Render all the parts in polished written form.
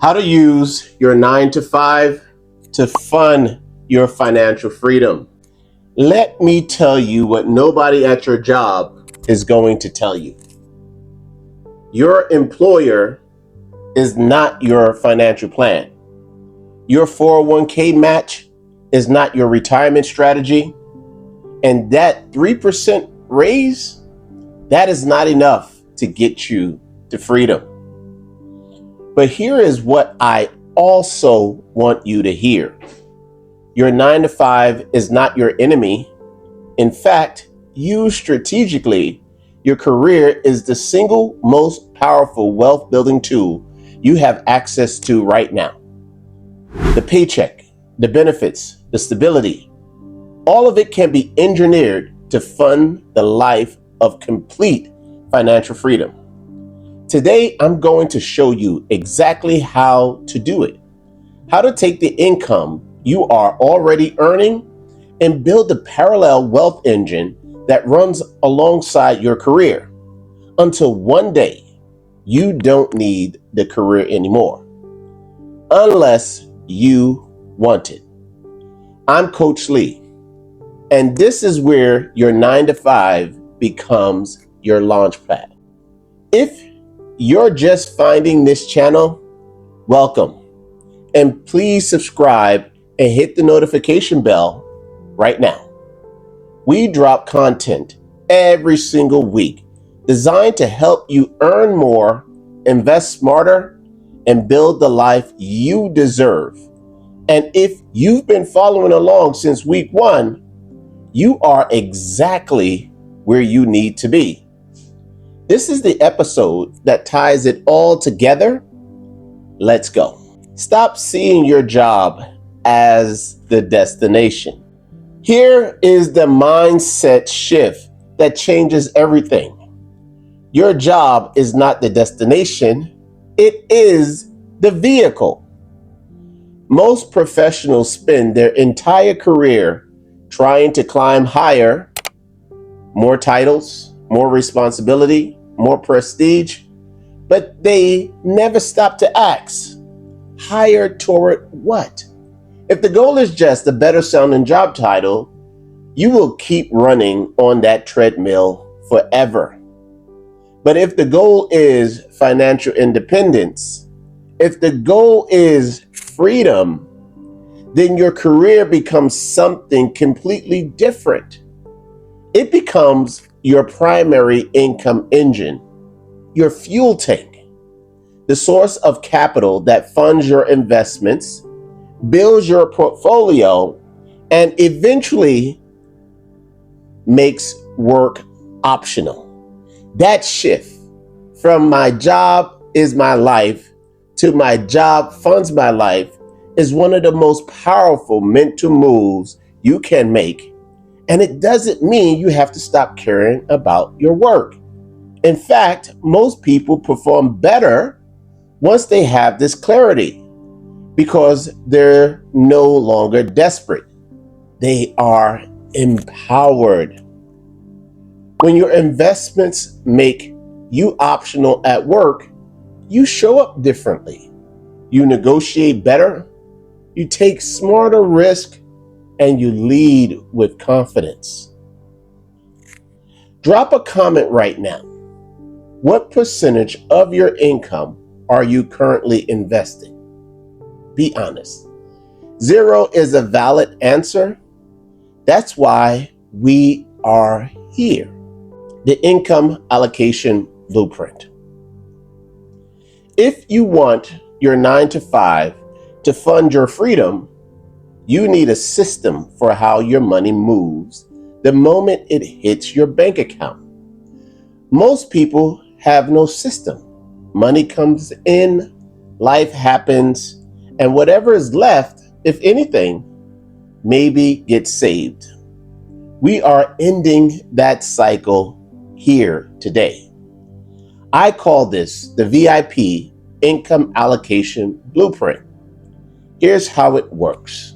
How to use your 9 to 5 to fund your financial freedom. Let me tell you what nobody at your job is going to tell you. Your employer is not your financial plan. Your 401k match is not your retirement strategy. And that 3% raise, that is not enough to get you to freedom. But here is what I also want you to hear. Your 9 to 5 is not your enemy. In fact, use strategically. Your career is the single most powerful wealth building tool you have access to right now. The paycheck, the benefits, the stability, all of it can be engineered to fund the life of complete financial freedom. Today, I'm going to show you exactly how to do it. How to take the income you are already earning and build a parallel wealth engine that runs alongside your career until one day you don't need the career anymore, unless you want it. I'm Coach Lee, and this is where your 9 to 5 becomes your launch pad. If you're just finding this channel, welcome. And please subscribe and hit the notification bell right now. We drop content every single week designed to help you earn more, invest smarter, and build the life you deserve. And if you've been following along since week 1, you are exactly where you need to be. This is the episode that ties it all together. Let's go. Stop seeing your job as the destination. Here is the mindset shift that changes everything. Your job is not the destination, it is the vehicle. Most professionals spend their entire career trying to climb higher, more titles, more responsibility, more prestige, but they never stop to ask, higher toward what? If the goal is just a better sounding job title, you will keep running on that treadmill forever. But if the goal is financial independence, if the goal is freedom, then your career becomes something completely different. It becomes your primary income engine, your fuel tank, the source of capital that funds your investments, builds your portfolio, and eventually makes work optional. That shift from my job is my life to my job funds my life is one of the most powerful mental moves you can make. And it doesn't mean you have to stop caring about your work. In fact, most people perform better once they have this clarity because they're no longer desperate. They are empowered. When your investments make you optional at work, you show up differently. You negotiate better, you take smarter risks, and you lead with confidence. Drop a comment right now. What percentage of your income are you currently investing? Be honest. 0 is a valid answer. That's why we are here. The Income Allocation Blueprint. If you want your 9 to 5 to fund your freedom, you need a system for how your money moves the moment it hits your bank account. Most people have no system. Money comes in, life happens, and whatever is left, if anything, maybe gets saved. We are ending that cycle here today. I call this the VIP Income Allocation Blueprint. Here's how it works.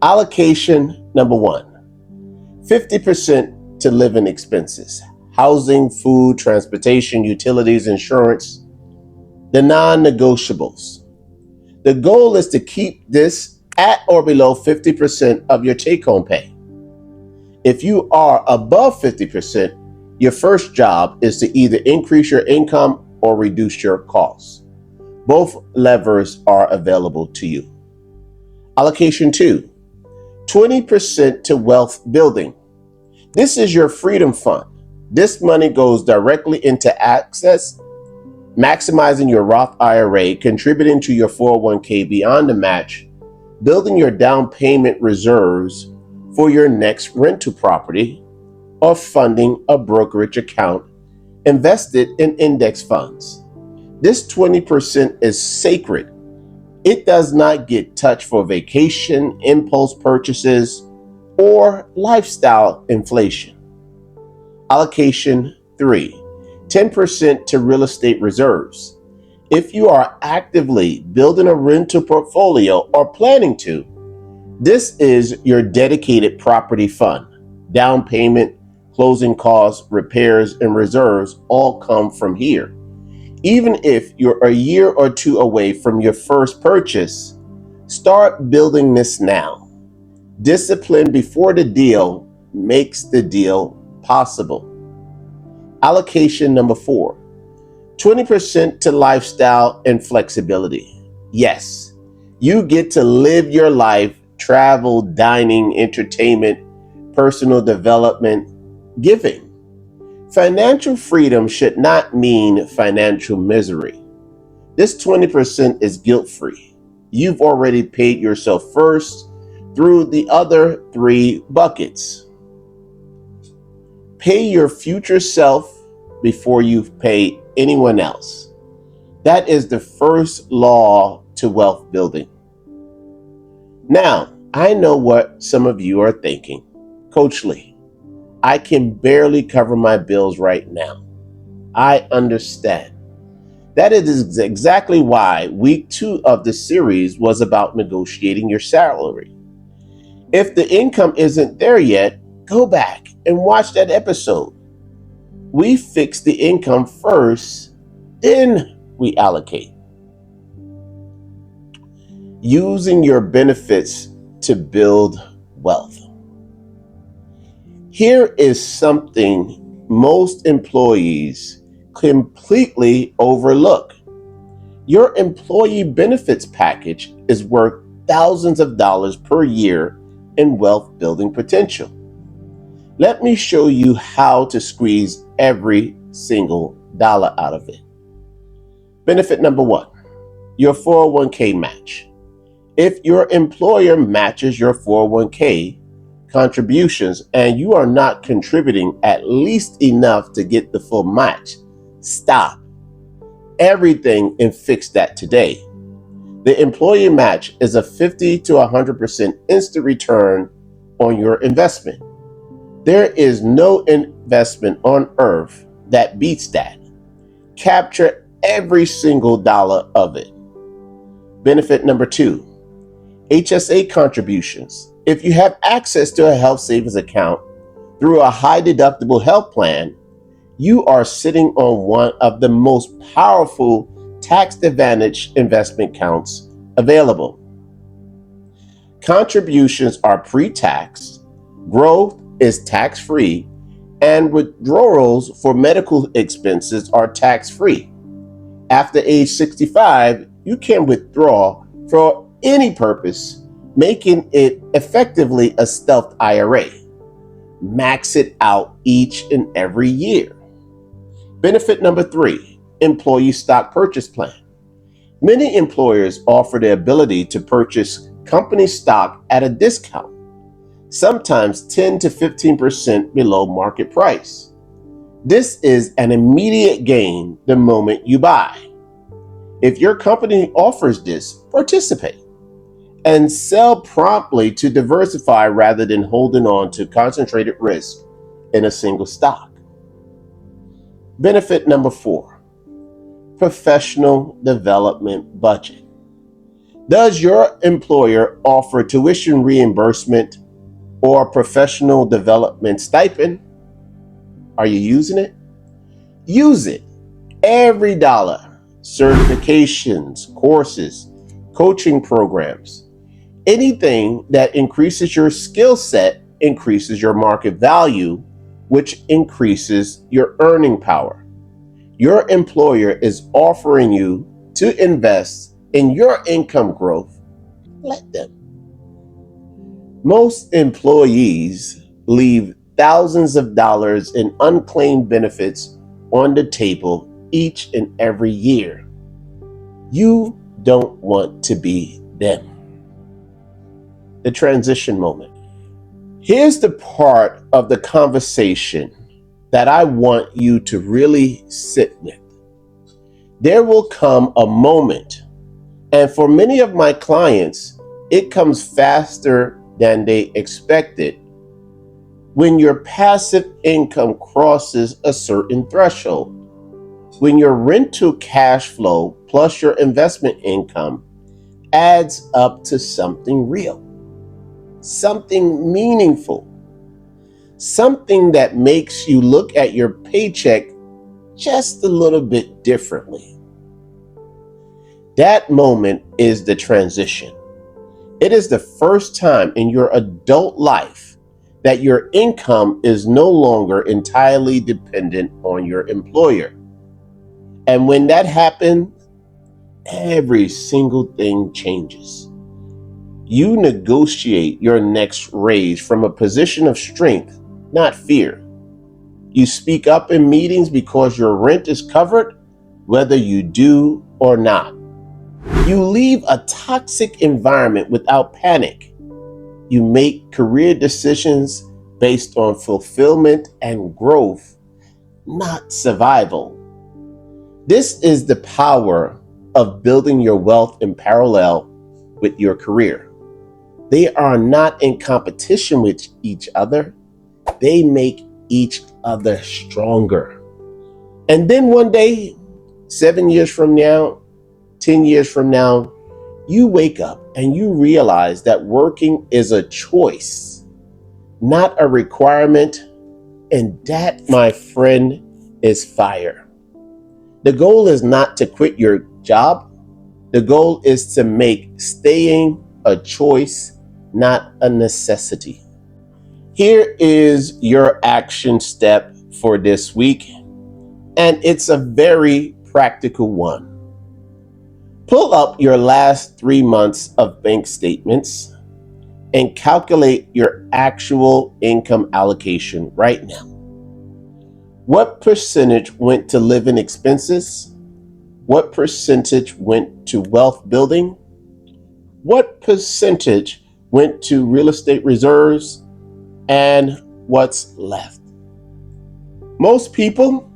Allocation number 1, 50% to living expenses, housing, food, transportation, utilities, insurance, the non-negotiables. The goal is to keep this at or below 50% of your take-home pay. If you are above 50%, your first job is to either increase your income or reduce your costs. Both levers are available to you. Allocation 2, 20% to wealth building. This is your freedom fund. This money goes directly into access, maximizing your Roth IRA, contributing to your 401k beyond the match, building your down payment reserves for your next rental property, or funding a brokerage account invested in index funds. This 20% is sacred. It does not get touched for vacation, impulse purchases, or lifestyle inflation. Allocation 3, 10% to real estate reserves. If you are actively building a rental portfolio or planning to, this is your dedicated property fund. Down payment, closing costs, repairs, and reserves all come from here. Even if you're a year or two away from your first purchase, start building this now. Discipline before the deal makes the deal possible. Allocation number 4, 20% to lifestyle and flexibility. Yes, you get to live your life, travel, dining, entertainment, personal development, giving. Financial freedom should not mean financial misery. This 20% is guilt-free. You've already paid yourself first through the other 3 buckets. Pay your future self before you pay anyone else. That is the first law to wealth building. Now, I know what some of you are thinking. Coach Lee, I can barely cover my bills right now. I understand. That is exactly why week 2 of the series was about negotiating your salary. If the income isn't there yet, go back and watch that episode. We fix the income first, then we allocate. Using your benefits to build wealth. Here is something most employees completely overlook. Your employee benefits package is worth thousands of dollars per year in wealth building potential. Let me show you how to squeeze every single dollar out of it. Benefit number 1, your 401k match. If your employer matches your 401k contributions and you are not contributing at least enough to get the full match, stop everything and fix that today. The employee match is a 50 to 100% instant return on your investment. There is no investment on earth that beats that. Capture every single dollar of it. Benefit number 2, HSA contributions. If you have access to a health savings account through a high deductible health plan, you are sitting on one of the most powerful tax advantage investment accounts available. Contributions are pre-tax, growth is tax-free, and withdrawals for medical expenses are tax-free. After age 65, you can withdraw for any purpose, making it effectively a stealth IRA. Max it out each and every year. Benefit number 3, employee stock purchase plan. Many employers offer the ability to purchase company stock at a discount, sometimes 10 to 15% below market price. This is an immediate gain the moment you buy. If your company offers this, participate and sell promptly to diversify rather than holding on to concentrated risk in a single stock. Benefit number 4, professional development budget. Does your employer offer tuition reimbursement or professional development stipend? Are you using it? Use it. Every dollar. Certifications, courses, coaching programs. Anything that increases your skill set increases your market value, which increases your earning power. Your employer is offering you to invest in your income growth. Let them. Most employees leave thousands of dollars in unclaimed benefits on the table each and every year. You don't want to be them. The transition moment. Here's the part of the conversation that I want you to really sit with. There will come a moment, and for many of my clients, it comes faster than they expected, when your passive income crosses a certain threshold, when your rental cash flow plus your investment income adds up to something real, something meaningful, something that makes you look at your paycheck just a little bit differently. That moment is the transition. It is the first time in your adult life that your income is no longer entirely dependent on your employer. And when that happens, every single thing changes. You negotiate your next raise from a position of strength, not fear. You speak up in meetings because your rent is covered, whether you do or not. You leave a toxic environment without panic. You make career decisions based on fulfillment and growth, not survival. This is the power of building your wealth in parallel with your career. They are not in competition with each other. They make each other stronger. And then one day, 7 years from now, 10 years from now, you wake up and you realize that working is a choice, not a requirement. And that, my friend, is fire. The goal is not to quit your job. The goal is to make staying a choice, not a necessity. Here is your action step for this week, and it's a very practical one. Pull up your last 3 months of bank statements and calculate your actual income allocation right now. What percentage went to living expenses? What percentage went to wealth building? What percentage went to real estate reserves? And what's left? Most people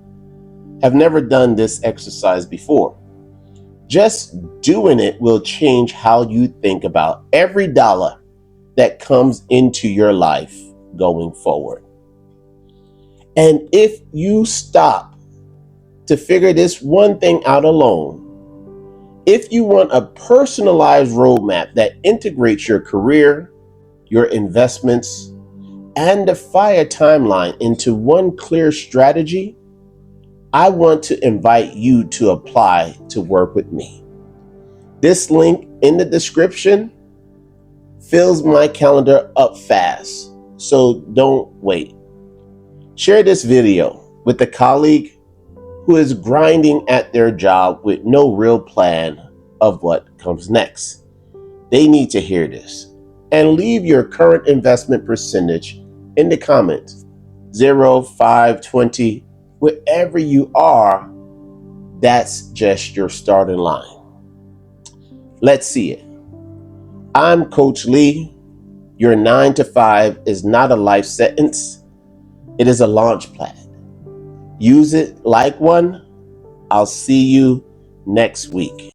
have never done this exercise before. Just doing it will change how you think about every dollar that comes into your life going forward. And if you stop to figure this one thing out alone, if you want a personalized roadmap that integrates your career, your investments, and the FIRE timeline into one clear strategy, I want to invite you to apply to work with me. This link in the description fills my calendar up fast, so don't wait. Share this video with a colleague who is grinding at their job with no real plan of what comes next. They need to hear this. And leave your current investment percentage in the comments. 0, 5, 20, wherever you are, that's just your starting line. Let's see it. I'm Coach Lee. Your 9 to 5 is not a life sentence. It is a launch pad. Use it like one. I'll see you next week.